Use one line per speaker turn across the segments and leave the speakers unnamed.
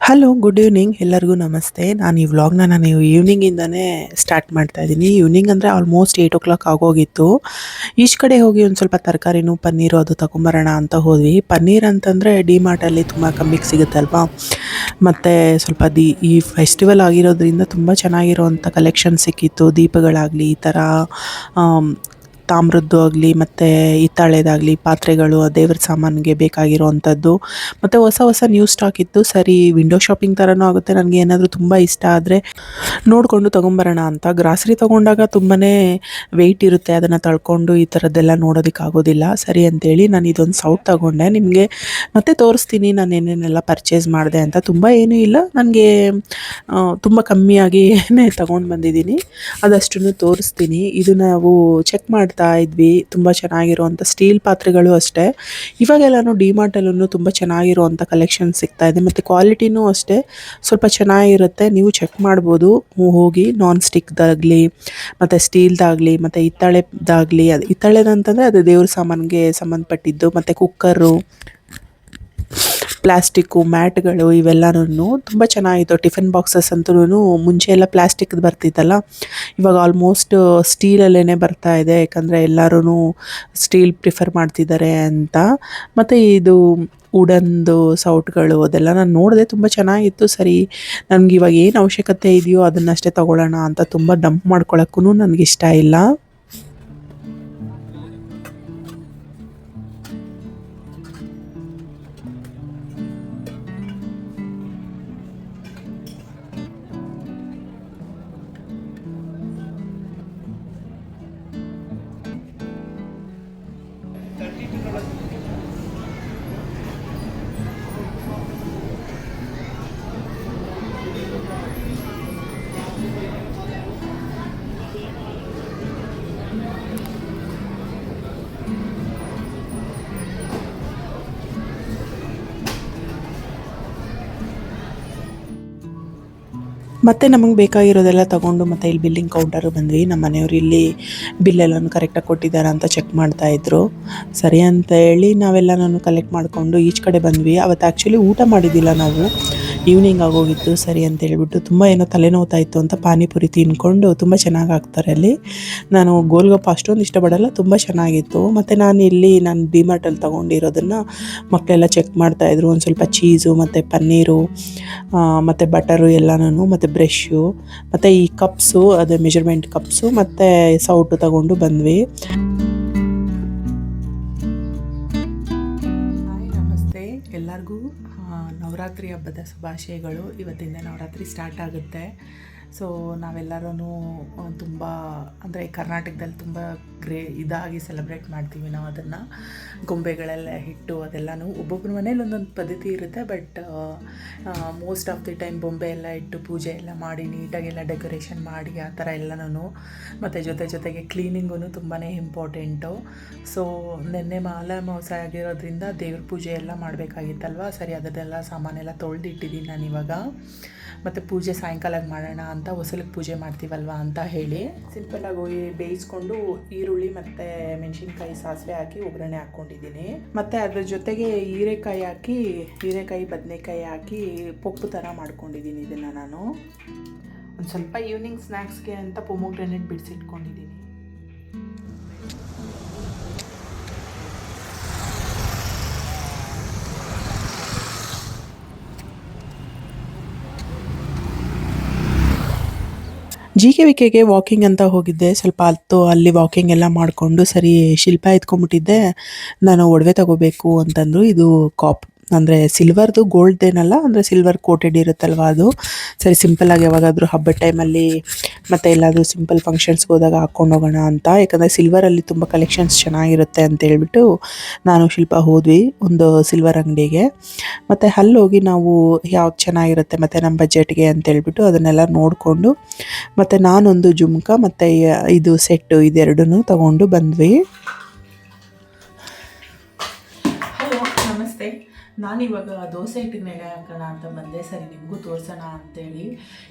Hello good evening ಎಲ್ಲರಿಗೂ ನಮಸ್ತೆ. ನಾನು ಈ ವ್ಲಾಗ್ನ ಈವ್ನಿಂಗಿಂದನೇ ಸ್ಟಾರ್ಟ್ ಮಾಡ್ತಾ ಇದ್ದೀನಿ. ಈವ್ನಿಂಗ್ ಅಂದರೆ ಆಲ್ಮೋಸ್ಟ್ 8 ಆಗೋಗಿತ್ತು. ಈಚ್ ಕಡೆ ಹೋಗಿ ಒಂದು ಸ್ವಲ್ಪ ತರಕಾರಿನೂ ಪನ್ನೀರು ಅದು ತಗೊಂಬರೋಣ ಅಂತ ಹೋದ್ವಿ. ಪನ್ನೀರ್ ಅಂತಂದರೆ ಡಿಮಾರ್ಟಲ್ಲಿ ತುಂಬ ಕಮ್ಮಿಗೆ ಸಿಗುತ್ತಲ್ವಾ, ಮತ್ತು ಸ್ವಲ್ಪ ಈ ಫೆಸ್ಟಿವಲ್ ಆಗಿರೋದ್ರಿಂದ ತುಂಬ ಚೆನ್ನಾಗಿರೋವಂಥ ಕಲೆಕ್ಷನ್ ಸಿಕ್ಕಿತ್ತು. ದೀಪಗಳಾಗಲಿ, ಈ ಥರ ತಾಮ್ರದ್ದು ಆಗಲಿ ಮತ್ತು ಹಿತ್ತಾಳೆದಾಗಲಿ ಪಾತ್ರೆಗಳು, ದೇವ್ರ ಸಾಮಾನಿಗೆ ಬೇಕಾಗಿರೋವಂಥದ್ದು ಮತ್ತು ಹೊಸ ಹೊಸ ನ್ಯೂ ಸ್ಟಾಕ್ ಇತ್ತು. ಸರಿ, ವಿಂಡೋ ಶಾಪಿಂಗ್ ಥರನೂ ಆಗುತ್ತೆ. ನನಗೆ ಏನಾದರೂ ತುಂಬ ಇಷ್ಟ ಆದರೆ ನೋಡಿಕೊಂಡು ತೊಗೊಂಬರೋಣ ಅಂತ. ಗ್ರಾಸರಿ ತೊಗೊಂಡಾಗ ತುಂಬಾ ವೆಯ್ಟ್ ಇರುತ್ತೆ, ಅದನ್ನು ತಳ್ಕೊಂಡು ಈ ಥರದ್ದೆಲ್ಲ ನೋಡೋದಕ್ಕಾಗೋದಿಲ್ಲ. ಸರಿ ಅಂತೇಳಿ ನಾನು ಇದೊಂದು ಸೌಟ್ ತೊಗೊಂಡೆ. ನಿಮಗೆ ಮತ್ತೆ ತೋರಿಸ್ತೀನಿ ನಾನು ಏನೇನೆಲ್ಲ ಪರ್ಚೇಸ್ ಮಾಡಿದೆ ಅಂತ. ತುಂಬ ಏನೂ ಇಲ್ಲ, ನನಗೆ ತುಂಬ ಕಮ್ಮಿಯಾಗಿಯೇ ತೊಗೊಂಡು ಬಂದಿದ್ದೀನಿ, ಅದಷ್ಟನ್ನು ತೋರಿಸ್ತೀನಿ. ಇದು ನಾವು ಚೆಕ್ ಮಾಡ್ತಾ ಇದ್ವಿ, ತುಂಬ ಚೆನ್ನಾಗಿರುವಂಥ ಸ್ಟೀಲ್ ಪಾತ್ರೆಗಳು ಅಷ್ಟೇ. ಇವಾಗೆಲ್ಲನೂ ಡಿಮಾರ್ಟಲ್ಲೂ ತುಂಬ ಚೆನ್ನಾಗಿರುವಂಥ ಕಲೆಕ್ಷನ್ ಸಿಗ್ತಾ ಇದೆ, ಮತ್ತು ಕ್ವಾಲಿಟಿನೂ ಅಷ್ಟೇ ಸ್ವಲ್ಪ ಚೆನ್ನಾಗಿರುತ್ತೆ. ನೀವು ಚೆಕ್ ಮಾಡ್ಬೋದು ಹೋಗಿ. ನಾನ್ ಸ್ಟಿಕ್ದಾಗಲಿ ಮತ್ತು ಸ್ಟೀಲ್ದಾಗಲಿ ಮತ್ತು ಹಿತ್ತಾಳೆದಾಗಲಿ, ಅದು ಹಿತ್ತಾಳೆದಂತಂದರೆ ಅದು ದೇವ್ರ ಸಾಮಾನಿಗೆ ಸಂಬಂಧಪಟ್ಟಿದ್ದು, ಮತ್ತು ಕುಕ್ಕರು, ಪ್ಲಾಸ್ಟಿಕ್ಕು, ಮ್ಯಾಟ್ಗಳು ಇವೆಲ್ಲನೂ ತುಂಬ ಚೆನ್ನಾಗಿತ್ತು. ಟಿಫಿನ್ ಬಾಕ್ಸಸ್ ಅಂತೂ ಮುಂಚೆ ಎಲ್ಲ ಪ್ಲಾಸ್ಟಿಕ್ದು ಬರ್ತಿತ್ತಲ್ಲ, ಇವಾಗ ಆಲ್ಮೋಸ್ಟ್ ಸ್ಟೀಲಲ್ಲೇ ಬರ್ತಾ ಇದೆ. ಯಾಕಂದರೆ ಎಲ್ಲರೂ ಸ್ಟೀಲ್ ಪ್ರಿಫರ್ ಮಾಡ್ತಿದ್ದಾರೆ ಅಂತ. ಮತ್ತು ಇದು ವುಡನ್ದು ಸೌಟ್ಗಳು ಅದೆಲ್ಲ ನಾನು ನೋಡಿದೆ, ತುಂಬ ಚೆನ್ನಾಗಿತ್ತು. ಸರಿ, ನನಗೆ ಇವಾಗ ಏನು ಅವಶ್ಯಕತೆ ಇದೆಯೋ ಅದನ್ನಷ್ಟೇ ತೊಗೊಳ್ಳೋಣ ಅಂತ. ತುಂಬ ಡಂಪ್ ಮಾಡ್ಕೊಳ್ಳೋಕ್ಕೂ ನನಗಿಷ್ಟ ಇಲ್ಲ. ಮತ್ತು ನಮಗೆ ಬೇಕಾಗಿರೋದೆಲ್ಲ ತೊಗೊಂಡು ಮತ್ತು ಇಲ್ಲಿ ಬಿಲ್ಲಿಂಗ್ ಕೌಂಟರು ಬಂದ್ವಿ. ನಮ್ಮ ಮನೆಯವರು ಇಲ್ಲಿ ಬಿಲ್ಲೆಲ್ಲನೂ ಕರೆಕ್ಟಾಗಿ ಕೊಟ್ಟಿದ್ದಾರೆ ಅಂತ ಚೆಕ್ ಮಾಡ್ತಾಯಿದ್ರು. ಸರಿ ಅಂತ ಹೇಳಿ ನಾವೆಲ್ಲನೂ ಕಲೆಕ್ಟ್ ಮಾಡಿಕೊಂಡು ಈಚ್ ಕಡೆ ಬಂದ್ವಿ. ಅವತ್ತು ಆ್ಯಕ್ಚುಲಿ ಊಟ ಮಾಡಿದ್ದಿಲ್ಲ ನಾವು, ಈವ್ನಿಂಗ್ ಆಗೋಗಿತ್ತು. ಸರಿ ಅಂತ ಹೇಳ್ಬಿಟ್ಟು ತುಂಬ ಏನೋ ತಲೆನೋವ್ತಾ ಇತ್ತು ಅಂತ ಪಾನಿಪುರಿ ತಿನ್ಕೊಂಡು, ತುಂಬ ಚೆನ್ನಾಗಿ ಆಗ್ತಾರೆ ಅಲ್ಲಿ. ನಾನು ಗೋಲ್ಗಪ್ಪ ಅಷ್ಟೊಂದು ಇಷ್ಟಪಡಲ್ಲ, ತುಂಬ ಚೆನ್ನಾಗಿತ್ತು. ಮತ್ತು ನಾನು ಡಿಮಾರ್ಟಲ್ಲಿ ತೊಗೊಂಡಿರೋದನ್ನು ಮಕ್ಕಳೆಲ್ಲ ಚೆಕ್ ಮಾಡ್ತಾಯಿದ್ರು. ಒಂದು ಸ್ವಲ್ಪ ಚೀಸು ಮತ್ತು ಪನ್ನೀರು ಮತ್ತು ಬಟರು ಎಲ್ಲನೂ, ಮತ್ತು ಬ್ರಷ್ಷು ಮತ್ತು ಈ ಕಪ್ಸು, ಅದು ಮೆಜರ್ಮೆಂಟ್ ಕಪ್ಸು ಮತ್ತು ಸೌಟು ತಗೊಂಡು ಬಂದ್ವಿ. ಹಾಯ್, ನಮಸ್ತೆ ಎಲ್ಲರಿಗೂ. ನವರಾತ್ರಿ ಹಬ್ಬದ ಶುಭಾಶಯಗಳು. ಇವತ್ತಿಂದ ನವರಾತ್ರಿ ಸ್ಟಾರ್ಟ್ ಆಗುತ್ತೆ. ಸೊ ನಾವೆಲ್ಲರೂ ತುಂಬ ಅಂದರೆ ಕರ್ನಾಟಕದಲ್ಲಿ ತುಂಬ ಇದಾಗಿ ಸೆಲೆಬ್ರೇಟ್ ಮಾಡ್ತೀವಿ ನಾವು ಅದನ್ನು. ಗೊಂಬೆಗಳೆಲ್ಲ ಇಟ್ಟು ಅದೆಲ್ಲನೂ ಒಬ್ಬೊಬ್ಬರ ಮನೇಲಿ ಒಂದೊಂದು ಪದ್ಧತಿ ಇರುತ್ತೆ. But most of the time ಬೊಂಬೆ ಎಲ್ಲ ಇಟ್ಟು ಪೂಜೆ ಎಲ್ಲ ಮಾಡಿ ನೀಟಾಗೆಲ್ಲ ಡೆಕೋರೇಷನ್ ಮಾಡಿ ಆ ಥರ ಎಲ್ಲನೂ. ಮತ್ತು ಜೊತೆಗೆ ಕ್ಲೀನಿಂಗೂ ತುಂಬಾ ಇಂಪಾರ್ಟೆಂಟು. ಸೊ ನಿನ್ನೆ ಮಾಲಾಮಾವಾಸ್ಯೆ ಆಗಿರೋದ್ರಿಂದ ದೇವ್ರ ಪೂಜೆ ಎಲ್ಲ ಮಾಡಬೇಕಾಗಿತ್ತಲ್ವ. ಸರಿ, ಅದನ್ನೆಲ್ಲ ಸಾಮಾನೆಲ್ಲ ತೊಳೆದಿಟ್ಟಿದ್ದೀನಿ ನಾನಿವಾಗ. ಮತ್ತು ಪೂಜೆ ಸಾಯಂಕಾಲಕ್ಕೆ ಮಾಡೋಣ ಅಂತ, ಹೊಸಲಿಗೆ ಪೂಜೆ ಮಾಡ್ತೀವಲ್ವ ಅಂತ ಹೇಳಿ ಸಿಂಪಲ್ಲಾಗಿ ಬೇಯಿಸ್ಕೊಂಡು ಈರುಳ್ಳಿ ಮತ್ತು ಮೆಣಸಿನ್ಕಾಯಿ, ಸಾಸಿವೆ ಹಾಕಿ ಒಗ್ಗರಣೆ ಹಾಕ್ಕೊಂಡಿದ್ದೀನಿ. ಮತ್ತು ಅದ್ರ ಜೊತೆಗೆ ಹೀರೆಕಾಯಿ ಬದನೆಕಾಯಿ ಹಾಕಿ ಪಪ್ಪು ಥರ ಮಾಡ್ಕೊಂಡಿದ್ದೀನಿ. ಇದನ್ನು ನಾನು ಒಂದು ಸ್ವಲ್ಪ ಈವ್ನಿಂಗ್ ಸ್ನ್ಯಾಕ್ಸ್ಗೆ ಅಂತ ಪೊಮೊಗ್ರೆನೇಟ್ ಬಿಡಿಸಿಟ್ಕೊಂಡಿದ್ದೀನಿ. GKVKಗೆ ವಾಕಿಂಗ್ ಅಂತ ಹೋಗಿದ್ದೆ. ಸ್ವಲ್ಪ ಅಲ್ಲಿ ವಾಕಿಂಗ್ ಎಲ್ಲ ಮಾಡಿಕೊಂಡು, ಸರಿ ಶಿಲ್ಪ ಎತ್ಕೊಂಡ್ಬಿಟ್ಟಿದ್ದೆ. ನಾನು ಒಡವೆ ತಗೋಬೇಕು ಅಂತಂದರು. ಇದು ಅಂದರೆ ಸಿಲ್ವರ್ದು, ಗೋಲ್ಡ್ದೇನಲ್ಲ, ಅಂದರೆ ಸಿಲ್ವರ್ ಕೋಟೆಡ್ ಇರುತ್ತಲ್ವ ಅದು. ಸರಿ, ಸಿಂಪಲ್ಲಾಗಿ ಯಾವಾಗಾದರೂ ಹಬ್ಬದ ಟೈಮಲ್ಲಿ ಮತ್ತು ಎಲ್ಲಾದರೂ ಸಿಂಪಲ್ ಫಂಕ್ಷನ್ಸ್ಗೆ ಹೋದಾಗ ಹಾಕ್ಕೊಂಡು ಹೋಗೋಣ ಅಂತ. ಯಾಕಂದರೆ ಸಿಲ್ವರಲ್ಲಿ ತುಂಬ ಕಲೆಕ್ಷನ್ಸ್ ಚೆನ್ನಾಗಿರುತ್ತೆ ಅಂತ ಹೇಳ್ಬಿಟ್ಟು ನಾನು ಶಿಲ್ಪ ಹೋದ್ವಿ ಒಂದು ಸಿಲ್ವರ್ ಅಂಗಡಿಗೆ. ಮತ್ತು ಅಲ್ಲೋಗಿ ನಾವು ಯಾವ್ದು ಚೆನ್ನಾಗಿರುತ್ತೆ ಮತ್ತು ನಮ್ಮ ಬಜೆಟ್ಗೆ ಅಂತೇಳ್ಬಿಟ್ಟು ಅದನ್ನೆಲ್ಲ ನೋಡಿಕೊಂಡು, ಮತ್ತು ನಾನೊಂದು ಜುಮ್ಕ ಮತ್ತು ಇದು ಸೆಟ್ಟು, ಇದೆರಡನ್ನೂ ತಗೊಂಡು ಬಂದ್ವಿ. ಹಲೋ, ನಮಸ್ತೆ. ನಾನಿವಾಗ ದೋಸೆ ಹಿಟ್ಟಿಗೆ ನೆನೆ ಹಾಕೋಣ ಅಂತ ಬಂದೆ. ಸರಿ, ನಿಮಗೂ ತೋರಿಸೋಣ ಅಂತೇಳಿ.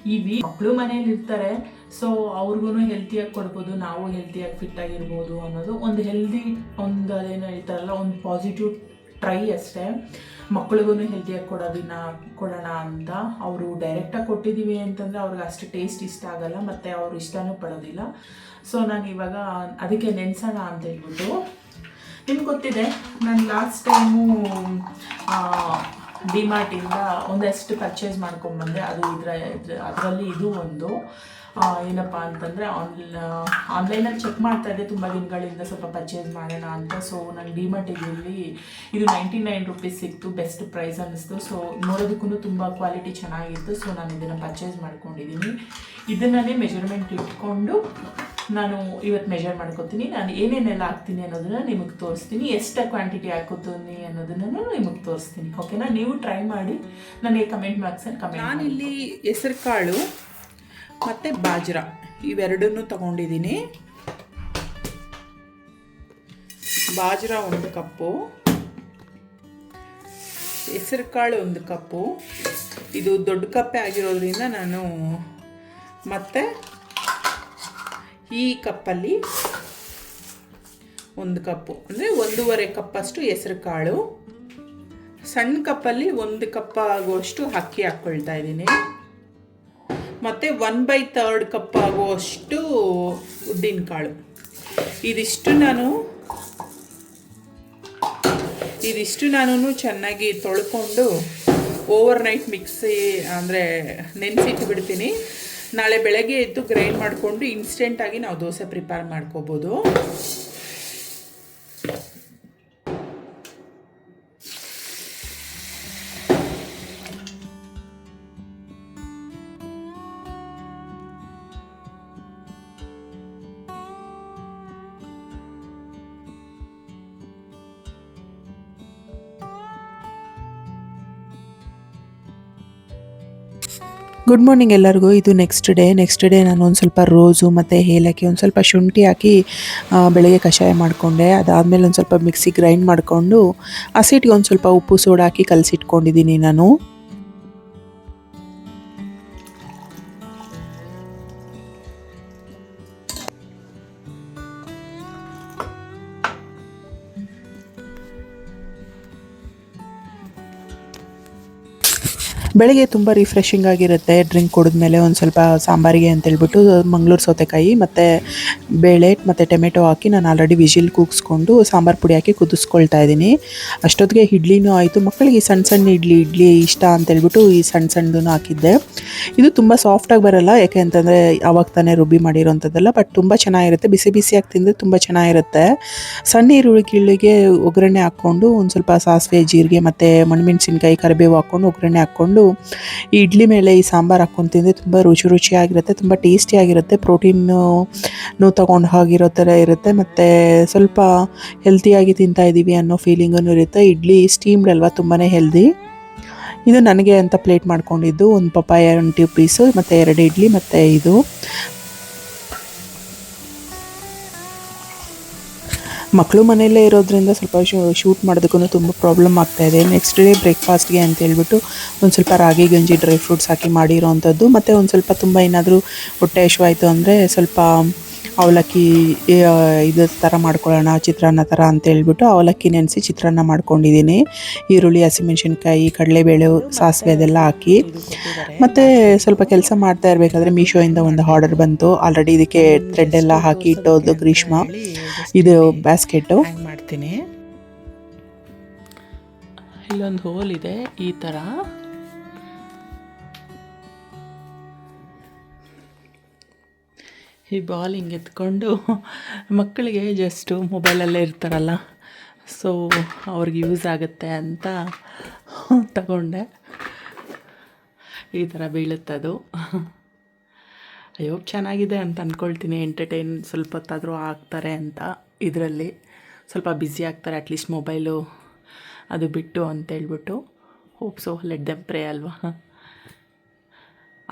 ಮಕ್ಕಳು ಮನೇಲಿ ಇರ್ತಾರೆ, ಸೊ ಅವ್ರಿಗೂ ಹೆಲ್ತಿಯಾಗಿ ಕೊಡ್ಬೋದು, ನಾವು ಹೆಲ್ತಿಯಾಗಿ ಫಿಟ್ಟಾಗಿರ್ಬೋದು ಅನ್ನೋದು ಒಂದು ಅದೇನು ಹೇಳ್ತಾರಲ್ಲ, ಒಂದು ಪಾಸಿಟಿವ್ ಟ್ರೈ ಅಷ್ಟೇ. ಮಕ್ಳಿಗೂ ಹೆಲ್ತಿಯಾಗಿ ಕೊಡೋಣ ಅಂತ. ಅವರು ಡೈರೆಕ್ಟಾಗಿ ಕೊಟ್ಟಿದ್ದೀವಿ ಅಂತಂದರೆ ಅವ್ರಿಗೆ ಅಷ್ಟು ಟೇಸ್ಟ್ ಇಷ್ಟ ಆಗಲ್ಲ ಮತ್ತು ಅವರು ಇಷ್ಟನೂ ಪಡೋದಿಲ್ಲ. ಸೊ ನಾನು ಇವಾಗ ಅದಕ್ಕೆ ನೆನೆಸೋಣ ಅಂತ ಹೇಳ್ಬಿಟ್ಟು, ನಿಮ್ಗೆ ಗೊತ್ತಿದೆ ನಾನು ಲಾಸ್ಟ್ ಟೈಮು ಡಿಮಾರ್ಟಿಂದ ಒಂದಷ್ಟು ಪರ್ಚೇಸ್ ಮಾಡ್ಕೊಂಡ್ಬಂದೆ. ಅದು ಅದರಲ್ಲಿ ಇದು ಒಂದು ಏನಪ್ಪ ಅಂತಂದರೆ ಆನ್ಲೈನಲ್ಲಿ ಚೆಕ್ ಮಾಡ್ತಾಯಿದ್ದೆ ತುಂಬ ದಿನಗಳಿಂದ ಸ್ವಲ್ಪ ಪರ್ಚೇಸ್ ಮಾಡೋಣ ಅಂತ. ಸೊ ನಾನು ಡಿಮಾರ್ಟಿನಲ್ಲಿ ಇದು 99 ರೂಪೀಸ್ ಸಿಕ್ತು, ಬೆಸ್ಟ್ ಪ್ರೈಸ್ ಅನ್ನಿಸ್ತು. ಸೊ ನೋಡೋದಕ್ಕೂ ತುಂಬ ಕ್ವಾಲಿಟಿ ಚೆನ್ನಾಗಿತ್ತು. ಸೊ ನಾನು ಇದನ್ನು ಪರ್ಚೇಸ್ ಮಾಡ್ಕೊಂಡಿದ್ದೀನಿ. ಇದನ್ನೇ ಮೆಜರ್ಮೆಂಟ್ ಇಟ್ಕೊಂಡು ನಾನು ಇವತ್ತು ಮೆಜರ್ ಮಾಡ್ಕೊತೀನಿ. ನಾನು ಏನೇನೆಲ್ಲ ಹಾಕ್ತೀನಿ ಅನ್ನೋದನ್ನು ನಿಮಗೆ ತೋರಿಸ್ತೀನಿ, ಎಷ್ಟು ಕ್ವಾಂಟಿಟಿ ಹಾಕೋತೀನಿ ಅನ್ನೋದನ್ನು ನಿಮಗೆ ತೋರಿಸ್ತೀನಿ. ಓಕೆನಾ? ನೀವು ಟ್ರೈ ಮಾಡಿ ನನಗೆ ಕಮೆಂಟ್ ಬಾಕ್ಸಲ್ಲಿ ಕಮೆಂಟ್. ನಾನಿಲ್ಲಿ ಹೆಸರು ಕಾಳು ಮತ್ತು ಬಾಜ್ರಾ ಇವೆರಡನ್ನೂ ತೊಗೊಂಡಿದ್ದೀನಿ. ಬಾಜ್ರಾ 1 ಕಪ್ಪು, ಹೆಸರು ಕಾಳು 1 ಕಪ್ಪು. ಇದು ದೊಡ್ಡ ಕಪ್ಪೆ ಆಗಿರೋದ್ರಿಂದ ನಾನು ಮತ್ತು ಈ ಕಪ್ಪಲ್ಲಿ 1 ಕಪ್ಪು ಅಂದರೆ 1.5 ಕಪ್ಪಷ್ಟು ಹೆಸರು ಕಾಳು, ಸಣ್ಣ ಕಪ್ಪಲ್ಲಿ 1 ಕಪ್ ಆಗುವಷ್ಟು ಅಕ್ಕಿ ಹಾಕ್ಕೊಳ್ತಾ ಇದ್ದೀನಿ. ಮತ್ತು 1/3 ಕಪ್ ಆಗುವಷ್ಟು ಉದ್ದಿನಕಾಳು. ಇದಿಷ್ಟು ನಾನು ಚೆನ್ನಾಗಿ ತೊಳ್ಕೊಂಡು ಓವರ್ನೈಟ್ ಮಿಕ್ಸಿ ಅಂದರೆ ನೆನೆಸಿಟ್ಟು ಬಿಡ್ತೀನಿ. ನಾಳೆ ಬೆಳಗ್ಗೆ ಎದ್ದು ಗ್ರೈಂಡ್ ಮಾಡಿಕೊಂಡು ಇನ್ಸ್ಟೆಂಟಾಗಿ ನಾವು ದೋಸೆ ಪ್ರಿಪೇರ್ ಮಾಡ್ಕೋಬೋದು. ಗುಡ್ ಮಾರ್ನಿಂಗ್ ಎಲ್ಲರಿಗೂ. ಇದು ನೆಕ್ಸ್ಟ್ ಡೇ ನಾನು ಒಂದು ಸ್ವಲ್ಪ ರೋಸು ಮತ್ತು ಏಲಕ್ಕಿ ಒಂದು ಸ್ವಲ್ಪ ಶುಂಠಿ ಹಾಕಿ ಬೆಳಗ್ಗೆ ಕಷಾಯ ಮಾಡಿಕೊಂಡೆ. ಅದಾದಮೇಲೆ ಒಂದು ಸ್ವಲ್ಪ ಮಿಕ್ಸಿ ಗ್ರೈಂಡ್ ಮಾಡಿಕೊಂಡು ಹಸಿಟ್ಟಿಗೆ ಒಂದು ಸ್ವಲ್ಪ ಉಪ್ಪು ಸೋಡಾ ಹಾಕಿ ಕಲಸಿಟ್ಕೊಂಡಿದ್ದೀನಿ ನಾನು. ಬೆಳಗ್ಗೆ ತುಂಬ ರಿಫ್ರೆಶಿಂಗ್ ಆಗಿರುತ್ತೆ ಡ್ರಿಂಕ್ ಕುಡಿದ್ಮೇಲೆ. ಒಂದು ಸ್ವಲ್ಪ ಸಾಂಬಾರಿಗೆ ಅಂತೇಳ್ಬಿಟ್ಟು ಮಂಗಳೂರು ಸೌತೆಕಾಯಿ ಮತ್ತು ಬೇಳೆ ಮತ್ತು ಟೊಮೆಟೊ ಹಾಕಿ ನಾನು ಆಲ್ರೆಡಿ ವಿಜಿಲ್ ಕೂಗಿಸ್ಕೊಂಡು ಸಾಂಬಾರು ಪುಡಿ ಹಾಕಿ ಕುದಿಸ್ಕೊಳ್ತಾ ಇದ್ದೀನಿ. ಅಷ್ಟೊತ್ತಿಗೆ ಇಡ್ಲಿನೂ ಆಯಿತು. ಮಕ್ಕಳಿಗೆ ಸಣ್ಣ ಇಡ್ಲಿ ಇಷ್ಟ ಅಂತೇಳ್ಬಿಟ್ಟು ಈ ಸಣ್ಣದನ್ನು ಹಾಕಿದ್ದೆ. ಇದು ತುಂಬ ಸಾಫ್ಟಾಗಿ ಬರೋಲ್ಲ, ಯಾಕೆ ಅಂತಂದರೆ ಆವಾಗ ತಾನೇ ರುಬ್ಬಿ ಮಾಡಿರೋಂಥದ್ದಲ್ಲ, ಬಟ್ ತುಂಬ ಚೆನ್ನಾಗಿರುತ್ತೆ. ಬಿಸಿಯಾಗಿ ತಿಂದರೆ ತುಂಬ ಚೆನ್ನಾಗಿರುತ್ತೆ. ಸಣ್ಣ ಈರುಳ್ಳಿಗೆ ಒಗ್ಗರಣೆ ಹಾಕ್ಕೊಂಡು ಒಂದು ಸ್ವಲ್ಪ ಸಾಸಿವೆ, ಜೀರಿಗೆ ಮತ್ತು ಒಣಮೆಣಸಿನ್ಕಾಯಿ, ಕರಿಬೇವು ಹಾಕ್ಕೊಂಡು ಒಗ್ಗರಣೆ ಹಾಕ್ಕೊಂಡು ಈ ಇಡ್ಲಿ ಮೇಲೆ ಈ ಸಾಂಬಾರು ಹಾಕ್ಕೊಂಡು ತಿಂದರೆ ತುಂಬ ರುಚಿಯಾಗಿರುತ್ತೆ, ತುಂಬ ಟೇಸ್ಟಿಯಾಗಿರುತ್ತೆ. ಪ್ರೋಟೀನು ತಗೊಂಡು ಹೋಗಿರೋ ಥರ ಇರುತ್ತೆ ಮತ್ತು ಸ್ವಲ್ಪ ಹೆಲ್ತಿಯಾಗಿ ತಿಂತಾಯಿದ್ದೀವಿ ಅನ್ನೋ ಫೀಲಿಂಗೂ ಇರುತ್ತೆ. ಇಡ್ಲಿ ಸ್ಟೀಮ್ಡ್ ಅಲ್ವಾ, ತುಂಬಾ ಹೆಲ್ದಿ. ಇದು ನನಗೆ ಅಂತ ಪ್ಲೇಟ್ ಮಾಡ್ಕೊಂಡಿದ್ದು. ಒಂದು ಪಪ್ಪಾಯ 2 ಪೀಸು ಮತ್ತು 2 ಇಡ್ಲಿ ಮತ್ತು ಇದು ಮಕ್ಕಳು ಮನೆಯಲ್ಲೇ ಇರೋದ್ರಿಂದ ಸ್ವಲ್ಪ ಶೂಟ್ ಮಾಡೋದಕ್ಕೂ ತುಂಬ ಪ್ರಾಬ್ಲಮ್ ಆಗ್ತಾಯಿದೆ. ನೆಕ್ಸ್ಟ್ ಡೇ ಬ್ರೇಕ್ಫಾಸ್ಟ್ಗೆ ಅಂತ ಹೇಳ್ಬಿಟ್ಟು ಒಂದು ಸ್ವಲ್ಪ ರಾಗಿ ಗಂಜಿ ಡ್ರೈ ಫ್ರೂಟ್ಸ್ ಹಾಕಿ ಮಾಡಿರೋವಂಥದ್ದು. ಮತ್ತು ಒಂದು ಸ್ವಲ್ಪ ತುಂಬ ಏನಾದರೂ ಹೊಟ್ಟೆ ಹಸಿವಾಯಿತು ಅಂದರೆ ಸ್ವಲ್ಪ ಅವಲಕ್ಕಿ ಇದ್ರ ಥರ ಮಾಡ್ಕೊಳ್ಳೋಣ, ಚಿತ್ರಾನ್ನ ಥರ ಅಂತೇಳ್ಬಿಟ್ಟು ಅವಲಕ್ಕಿ ನೆನೆಸಿ ಚಿತ್ರಾನ್ನ ಮಾಡ್ಕೊಂಡಿದ್ದೀನಿ. ಈರುಳ್ಳಿ, ಹಸಿಮೆಣಸಿನ್ಕಾಯಿ, ಕಡಲೆಬೇಳೆ, ಸಾಸಿವೆ ಅದೆಲ್ಲ ಹಾಕಿ. ಮತ್ತು ಸ್ವಲ್ಪ ಕೆಲಸ ಮಾಡ್ತಾ ಇರಬೇಕಾದ್ರೆ ಮೀಶೋಯಿಂದ ಒಂದು ಆರ್ಡರ್ ಬಂತು. ಆಲ್ರೆಡಿ ಇದಕ್ಕೆ ಥ್ರೆಡ್ ಎಲ್ಲ ಹಾಕಿ ಇಟ್ಟೋದು ಗ್ರೀಷ್ಮ. ಇದು ಬ್ಯಾಸ್ಕೆಟು ಮಾಡ್ತೀನಿ. ಇಲ್ಲೊಂದು ಹೋಲ್ ಇದೆ ಈ ಥರ. ಈ ಬಾಲ್ ಹಿಂಗೆ ಎತ್ಕೊಂಡು ಮಕ್ಕಳಿಗೆ ಜಸ್ಟು ಮೊಬೈಲಲ್ಲೇ ಇರ್ತಾರಲ್ಲ, ಸೊ ಅವ್ರಿಗೆ ಯೂಸ್ ಆಗುತ್ತೆ ಅಂತ ತಗೊಂಡೆ. ಈ ಥರ ಬೀಳುತ್ತದು. ಅಯ್ಯೋ ಚೆನ್ನಾಗಿದೆ ಅಂತ ಅಂದ್ಕೊಳ್ತೀನಿ. ಎಂಟರ್ಟೈನ್ ಸ್ವಲ್ಪ ಹೊತ್ತಾದರೂ ಆಗ್ತಾರೆ ಅಂತ. ಇದರಲ್ಲಿ ಸ್ವಲ್ಪ ಬ್ಯುಸಿ ಆಗ್ತಾರೆ, ಅಟ್ಲೀಸ್ಟ್ ಮೊಬೈಲು ಅದು ಬಿಟ್ಟು ಅಂತೇಳ್ಬಿಟ್ಟು. Hope so, let them pray ಅಲ್ವಾ.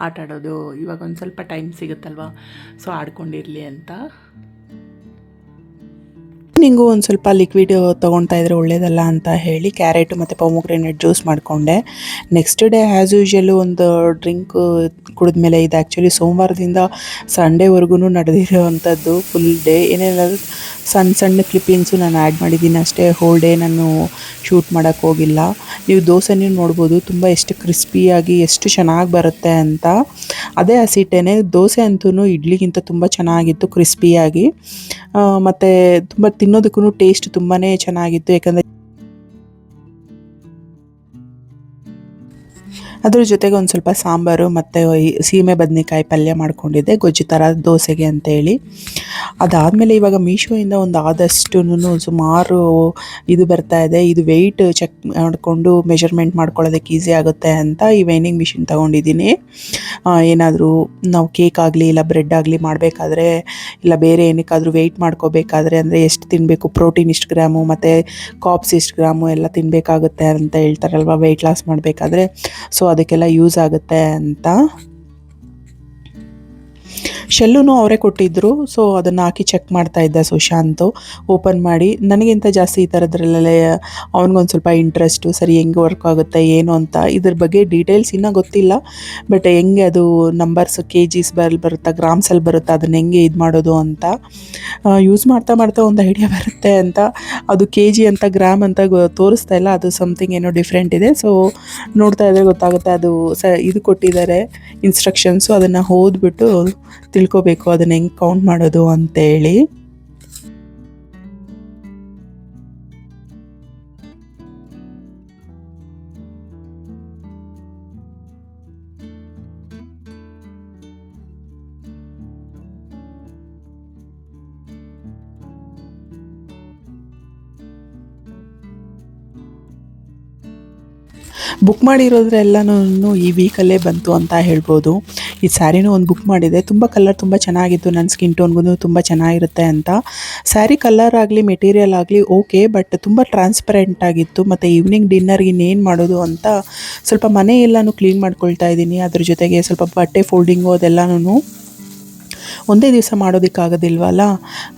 ಆಟ ಆಡೋದು ಇವಾಗ ಒಂದು ಸ್ವಲ್ಪ ಟೈಮ್ ಸಿಗುತ್ತಲ್ವ, ಸೊ ಆಡ್ಕೊಂಡಿರಲಿ ಅಂತ. ಈವ್ನಿಂಗು ಒಂದು ಸ್ವಲ್ಪ ಲಿಕ್ವಿಡ್ ತೊಗೊಳ್ತಾ ಇದ್ರೆ ಒಳ್ಳೇದಲ್ಲ ಅಂತ ಹೇಳಿ ಕ್ಯಾರೆಟು ಮತ್ತು ಪೊಮೊಗ್ರೆನೇಟ್ ಜ್ಯೂಸ್ ಮಾಡಿಕೊಂಡೆ. ನೆಕ್ಸ್ಟ್ ಡೇ ಆ್ಯಸ್ ಯೂಶ್ವಲ್ಲು ಒಂದು ಡ್ರಿಂಕ್ ಕುಡಿದ್ಮೇಲೆ, ಇದು ಆ್ಯಕ್ಚುಲಿ ಸೋಮವಾರದಿಂದ ಸಂಡೇವರೆಗೂ ನಡೆದಿರೋವಂಥದ್ದು ಫುಲ್ ಡೇ. ಏನೆಲ್ಲ ಸಣ್ಣ ಸಣ್ಣ ಕ್ಲಿಪ್ಪಿಂಗ್ಸು ನಾನು ಆ್ಯಡ್ ಮಾಡಿದ್ದೀನಿ ಅಷ್ಟೇ, ಹೋಲ್ ಡೇ ನಾನು ಶೂಟ್ ಮಾಡೋಕ್ಕೆ ಹೋಗಿಲ್ಲ. ನೀವು ದೋಸೆನೂ ನೋಡ್ಬೋದು ತುಂಬ ಎಷ್ಟು ಕ್ರಿಸ್ಪಿಯಾಗಿ ಎಷ್ಟು ಚೆನ್ನಾಗಿ ಬರುತ್ತೆ ಅಂತ. ಅದೇ ಹಸಿಟ್ಟೇನೆ ದೋಸೆ ಅಂತೂ ಇಡ್ಲಿಗಿಂತ ತುಂಬ ಚೆನ್ನಾಗಿತ್ತು ಕ್ರಿಸ್ಪಿಯಾಗಿ, ಮತ್ತು ತುಂಬ ತಿನ್ನೋದಕ್ಕೂ ಟೇಸ್ಟ್ ತುಂಬಾ ಚೆನ್ನಾಗಿತ್ತು. ಯಾಕಂದರೆ ಅದ್ರ ಜೊತೆಗೆ ಒಂದು ಸ್ವಲ್ಪ ಸಾಂಬಾರು ಮತ್ತು ಸೀಮೆ ಬದನೆಕಾಯಿ ಪಲ್ಯ ಮಾಡ್ಕೊಂಡಿದ್ದೆ ಗೊಜ್ಜು ಥರ ದೋಸೆಗೆ ಅಂತೇಳಿ. ಅದಾದಮೇಲೆ ಇವಾಗ ಮೀಶೋಯಿಂದ ಒಂದು ಆದಷ್ಟು ಸುಮಾರು ಇದು ಬರ್ತಾ ಇದೆ. ಇದು ವೆಯ್ಟ್ ಚೆಕ್ ಮಾಡಿಕೊಂಡು ಮೆಷರ್ಮೆಂಟ್ ಮಾಡ್ಕೊಳ್ಳೋದಕ್ಕೆ ಈಸಿ ಆಗುತ್ತೆ ಅಂತ ಈ ವೈನಿಂಗ್ ಮಿಷಿನ್ ತೊಗೊಂಡಿದ್ದೀನಿ. ಏನಾದರೂ ನಾವು ಕೇಕ್ ಆಗಲಿ ಇಲ್ಲ ಬ್ರೆಡ್ ಆಗಲಿ ಮಾಡಬೇಕಾದ್ರೆ, ಇಲ್ಲ ಬೇರೆ ಏನಕ್ಕಾದರೂ ವೆಯ್ಟ್ ಮಾಡ್ಕೋಬೇಕಾದ್ರೆ, ಅಂದರೆ ಎಷ್ಟು ತಿನ್ನಬೇಕು, ಪ್ರೋಟೀನ್ ಇಷ್ಟು ಗ್ರಾಮು ಮತ್ತು ಕಾಪ್ಸ್ ಇಷ್ಟು ಗ್ರಾಮು ಎಲ್ಲ ತಿನ್ನಬೇಕಾಗುತ್ತೆ ಅಂತ ಹೇಳ್ತಾರಲ್ವ ವೆಯ್ಟ್ ಲಾಸ್ ಮಾಡಬೇಕಾದ್ರೆ. ಸೊ ಅದಕ್ಕೆಲ್ಲ ಯೂಸ್ ಆಗುತ್ತೆ ಅಂತ. ಶೆಲ್ಲೂ ಅವರೇ ಕೊಟ್ಟಿದ್ದರು. ಸೊ ಅದನ್ನು ಹಾಕಿ ಚೆಕ್ ಮಾಡ್ತಾ ಇದ್ದ ಸುಶಾಂತು ಓಪನ್ ಮಾಡಿ. ನನಗಿಂತ ಜಾಸ್ತಿ ಈ ಥರದ್ರಲ್ಲೇ ಅವ್ನಿಗೊಂದು ಸ್ವಲ್ಪ ಇಂಟ್ರೆಸ್ಟು. ಸರಿ ಹೆಂಗೆ ವರ್ಕ್ ಆಗುತ್ತೆ ಏನು ಅಂತ ಇದ್ರ ಬಗ್ಗೆ ಡೀಟೇಲ್ಸ್ ಇನ್ನೂ ಗೊತ್ತಿಲ್ಲ. ಬಟ್ ಹೆಂಗೆ ಅದು ನಂಬರ್ಸ್ KGs ಬರುತ್ತಾ ಗ್ರಾಮ್ಸಲ್ಲಿ ಬರುತ್ತಾ, ಅದನ್ನು ಹೆಂಗೆ ಇದು ಮಾಡೋದು ಅಂತ ಯೂಸ್ ಮಾಡ್ತಾ ಒಂದು ಐಡಿಯಾ ಬರುತ್ತೆ ಅಂತ. ಅದು KG ಅಂತ ಗ್ರಾಮ್ ಅಂತ ತೋರಿಸ್ತಾ ಇಲ್ಲ, ಅದು ಸಮಥಿಂಗ್ ಏನೋ ಡಿಫ್ರೆಂಟ್ ಇದೆ. ಸೊ ನೋಡ್ತಾ ಇದ್ದರೆ ಗೊತ್ತಾಗುತ್ತೆ. ಅದು ಇದು ಕೊಟ್ಟಿದ್ದಾರೆ ಇನ್ಸ್ಟ್ರಕ್ಷನ್ಸು, ಅದನ್ನು ಓದ್ಬಿಟ್ಟು ತಿಳ್ಕೊಬೇಕು ಅದನ್ನ ಹೆಂಗೆ ಕೌಂಟ್ ಮಾಡೋದು ಅಂತೇಳಿ. ಬುಕ್ ಮಾಡಿರೋದ್ರೆಲ್ಲನೂ ಈ ವೀಕಲ್ಲೇ ಬಂತು ಅಂತ ಹೇಳ್ಬೋದು. ಈ ಸ್ಯಾರಿನೂ ಒಂದು ಬುಕ್ ಮಾಡಿದೆ. ತುಂಬ ಕಲರ್ ತುಂಬ ಚೆನ್ನಾಗಿತ್ತು, ನನ್ನ ಸ್ಕಿನ್ ಟೋನ್ಗೂ ತುಂಬ ಚೆನ್ನಾಗಿರುತ್ತೆ ಅಂತ. ಸ್ಯಾರಿ ಕಲರ್ ಆಗಲಿ ಮೆಟೀರಿಯಲ್ ಆಗಲಿ ಓಕೆ, ಬಟ್ ತುಂಬ ಟ್ರಾನ್ಸ್ಪರೆಂಟ್ ಆಗಿತ್ತು. ಮತ್ತು ಈವ್ನಿಂಗ್ ಡಿನ್ನರ್ಗೆ ಇನ್ನೇನು ಮಾಡೋದು ಅಂತ ಸ್ವಲ್ಪ ಮನೆ ಎಲ್ಲನೂ ಕ್ಲೀನ್ ಮಾಡ್ಕೊಳ್ತಾ ಇದ್ದೀನಿ. ಅದ್ರ ಜೊತೆಗೆ ಸ್ವಲ್ಪ ಬಟ್ಟೆ ಫೋಲ್ಡಿಂಗು ಅದೆಲ್ಲನೂ ಒಂದೇ ದಿವಸ ಮಾಡೋದಕ್ಕಾಗೋದಿಲ್ವಲ್ಲ,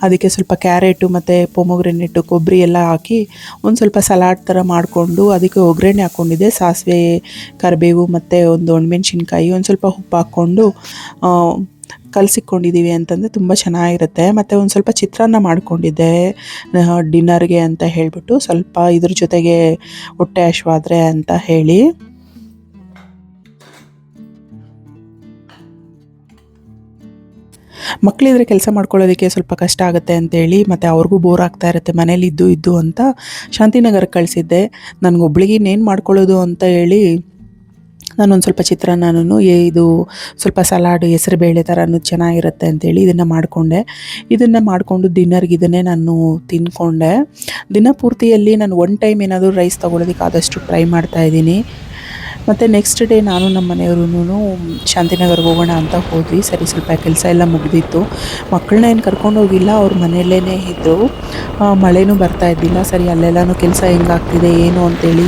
ಅದಕ್ಕೆ ಸ್ವಲ್ಪ ಕ್ಯಾರೆಟು ಮತ್ತು ಪೊಮೊಗ್ರೆನೇಟು ಕೊಬ್ಬರಿ ಎಲ್ಲ ಹಾಕಿ ಒಂದು ಸ್ವಲ್ಪ ಸಲಾಡ್ ಥರ ಮಾಡಿಕೊಂಡು ಅದಕ್ಕೆ ಒಗ್ಗರಣೆ ಹಾಕ್ಕೊಂಡಿದ್ದೆ. ಸಾಸಿವೆ, ಕರಿಬೇವು ಮತ್ತು ಒಂದು ಒಣಮೆಣ್ಸಿನ್ಕಾಯಿ, ಒಂದು ಸ್ವಲ್ಪ ಉಪ್ಪು ಹಾಕ್ಕೊಂಡು ಕಲಸಿಕೊಂಡಿದ್ದೀವಿ ಅಂತಂದರೆ ತುಂಬ ಚೆನ್ನಾಗಿರುತ್ತೆ. ಮತ್ತು ಒಂದು ಸ್ವಲ್ಪ ಚಿತ್ರಾನ್ನ ಮಾಡ್ಕೊಂಡಿದ್ದೆ ಡಿನ್ನರ್ಗೆ ಅಂತ ಹೇಳಿಬಿಟ್ಟು, ಸ್ವಲ್ಪ ಇದ್ರ ಜೊತೆಗೆ ಹೊಟ್ಟೆ ಹಶ್ವಾದ್ರೆ ಅಂತ ಹೇಳಿ. ಮಕ್ಕಳಿದ್ರೆ ಕೆಲಸ ಮಾಡ್ಕೊಳ್ಳೋದಕ್ಕೆ ಸ್ವಲ್ಪ ಕಷ್ಟ ಆಗುತ್ತೆ ಅಂತೇಳಿ, ಮತ್ತು ಅವ್ರಿಗೂ ಬೋರ್ ಆಗ್ತಾ ಇರುತ್ತೆ ಮನೇಲಿ ಇದ್ದು ಅಂತ ಶಾಂತಿನಗರಕ್ಕೆ ಕಳಿಸಿದ್ದೆ. ನನಗೊಬ್ಳಿಗೆ ಇನ್ನೇನು ಮಾಡ್ಕೊಳ್ಳೋದು ಅಂತ ಹೇಳಿ ನಾನೊಂದು ಸ್ವಲ್ಪ ಚಿತ್ರಾನ್ನನೂ ಇದು ಸ್ವಲ್ಪ ಸಲಾಡ್ ಹೆಸರುಬೇಳೆ ಥರನೂ ಚೆನ್ನಾಗಿರುತ್ತೆ ಅಂತೇಳಿ ಇದನ್ನು ಮಾಡಿಕೊಂಡೆ. ಇದನ್ನು ಮಾಡಿಕೊಂಡು ಡಿನ್ನರ್ಗೆ ಇದನ್ನೇ ನಾನು ತಿಂದ್ಕೊಂಡೆ. ದಿನ ಪೂರ್ತಿಯಲ್ಲಿ ನಾನು ಒನ್ ಟೈಮ್ ಏನಾದರೂ ರೈಸ್ ತೊಗೊಳೋದಕ್ಕೆ ಆದಷ್ಟು ಟ್ರೈ ಮಾಡ್ತಾಯಿದ್ದೀನಿ. ಮತ್ತು ನೆಕ್ಸ್ಟ್ ಡೇ ನಾನು ನಮ್ಮ ಮನೆಯವ್ರೂ ಶಾಂತಿನಗರ್ಗೆ ಹೋಗೋಣ ಅಂತ ಹೋದ್ವಿ. ಸರಿ ಸ್ವಲ್ಪ ಕೆಲಸ ಎಲ್ಲ ಮುಗಿದಿತ್ತು. ಮಕ್ಕಳನ್ನ ಏನು ಕರ್ಕೊಂಡು ಹೋಗಿಲ್ಲ, ಅವ್ರ ಮನೆಯಲ್ಲೇ ಇದ್ದರು. ಮಳೆನೂ ಬರ್ತಾ ಇದ್ದಿಲ್ಲ. ಸರಿ ಅಲ್ಲೆಲ್ಲನೂ ಕೆಲಸ ಹೆಂಗಾಗ್ತಿದೆ ಏನು ಅಂತೇಳಿ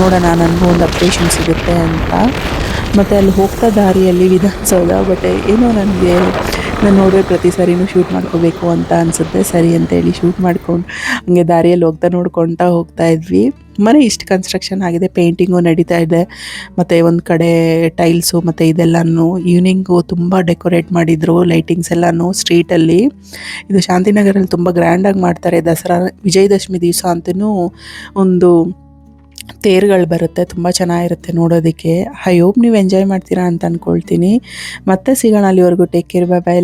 ನೋಡೋಣ, ನನಗೂ ಒಂದು ಅಪ್ಡೇಷನ್ ಸಿಗುತ್ತೆ ಅಂತ. ಮತ್ತು ಅಲ್ಲಿ ಹೋಗ್ತಾ ದಾರಿಯಲ್ಲಿ ವಿಧಾನಸೌಧ, ಬಟ್ ಏನೋ ನನಗೆ ನಾನು ನೋಡಿದ್ರೆ ಪ್ರತಿ ಸರಿನೂ ಶೂಟ್ ಮಾಡ್ಕೋಬೇಕು ಅಂತ ಅನಿಸುತ್ತೆ. ಸರಿ ಅಂತೇಳಿ ಶೂಟ್ ಮಾಡ್ಕೊಂಡು ಹಂಗೆ ದಾರಿಯಲ್ಲಿ ನೋಡ್ಕೊತಾ ಹೋಗ್ತಾ ಇದ್ವಿ. ಮನೆ ಇಷ್ಟು ಕನ್ಸ್ಟ್ರಕ್ಷನ್ ಆಗಿದೆ, ಪೇಂಟಿಂಗು ನಡೀತಾ ಇದೆ. ಮತ್ತು ಒಂದು ಕಡೆ ಟೈಲ್ಸು ಮತ್ತು ಇದೆಲ್ಲನೂ ಈವ್ನಿಂಗು ತುಂಬ ಡೆಕೋರೇಟ್ ಮಾಡಿದರು, ಲೈಟಿಂಗ್ಸ್ ಎಲ್ಲನೂ ಸ್ಟ್ರೀಟಲ್ಲಿ. ಇದು ಶಾಂತಿನಗರಲ್ಲಿ ತುಂಬ ಗ್ರ್ಯಾಂಡಾಗಿ ಮಾಡ್ತಾರೆ. ದಸರಾ ವಿಜಯದಶಮಿ ದಿವಸ ಅಂತೂ ಒಂದು ತೇರುಗಳು ಬರುತ್ತೆ, ತುಂಬ ಚೆನ್ನಾಗಿರುತ್ತೆ ನೋಡೋದಕ್ಕೆ. ಐ ಹೋಪ್ ನೀವು ಎಂಜಾಯ್ ಮಾಡ್ತೀರಾ ಅಂತ ಅಂದ್ಕೊಳ್ತೀನಿ. ಮತ್ತೆ ಸಿಗೋಣ, ಅಲ್ಲಿವರೆಗೂ ಟೇಕ್ ಕೇರ್, ಬೈ ಬೈ.